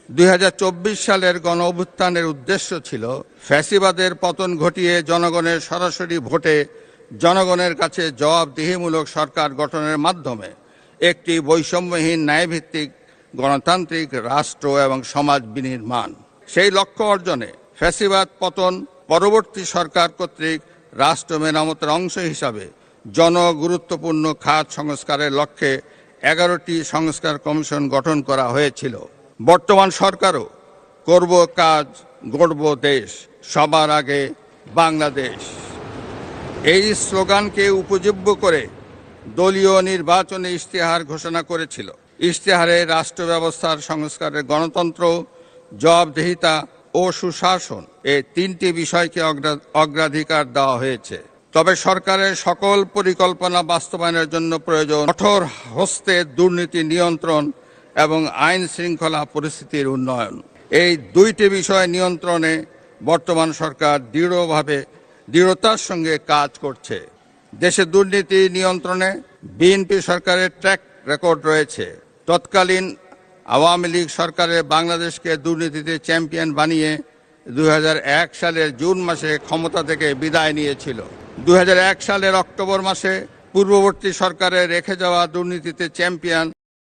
2024 সালের গণঅভ্যুত্থানের উদ্দেশ্য ছিল ফ্যাসিবাদের পতন ঘটিয়ে জনগণের সরাসরি ভোটে জনগণের কাছে জবাবদিহিমূলক সরকার গঠনের মাধ্যমে একটি বৈষম্যহীন ন্যায়ভিত্তিক গণতান্ত্রিক রাষ্ট্র এবং সমাজ বিনির্মাণ। সেই লক্ষ্য অর্জনে ফ্যাসিবাদ পতন পরবর্তী সরকার কর্তৃক রাষ্ট্র মেরামতের অংশ হিসাবে জনগুরুত্বপূর্ণ খাত সংস্কারের লক্ষ্যে 11টি সংস্কার কমিশন গঠন করা হয়েছিল। বর্তমান সরকারও করব কাজ, গড়ব দেশ, সবার আগে বাংলাদেশ, এই স্লোগানকে উপজীব্য করে দলীয় নির্বাচনী ইশতেহার ঘোষণা করেছিল। ইশতেহারে রাষ্ট্র ব্যবস্থার সংস্কারের গণতন্ত্র, জবাবদিহিতা ও সুশাসন এই 3টি বিষয়কে অগ্রাধিকার দেওয়া হয়েছে। তবে সরকারের সকল পরিকল্পনা বাস্তবায়নের জন্য প্রয়োজন কঠোর হস্তে দুর্নীতি নিয়ন্ত্রণ এবং আইন শৃঙ্খলা পরিস্থিতির উন্নয়ন। এই 2টি বিষয় নিয়ন্ত্রণে বর্তমান সরকার দৃঢ়তার সঙ্গে কাজ করছে। দেশে দুর্নীতি নিয়ন্ত্রণে বিএনপি সরকারের ট্র্যাক রেকর্ড রয়েছে। তৎকালীন আওয়ামী লীগ সরকারের বাংলাদেশকে দুর্নীতিতে চ্যাম্পিয়ন বানিয়ে 2001 সালের জুন মাসে ক্ষমতা থেকে বিদায় নিয়েছিল। 2001 সালের অক্টোবর মাসে পূর্ববর্তী সরকারের রেখে যাওয়া দুর্নীতিতে চ্যাম্পিয়ন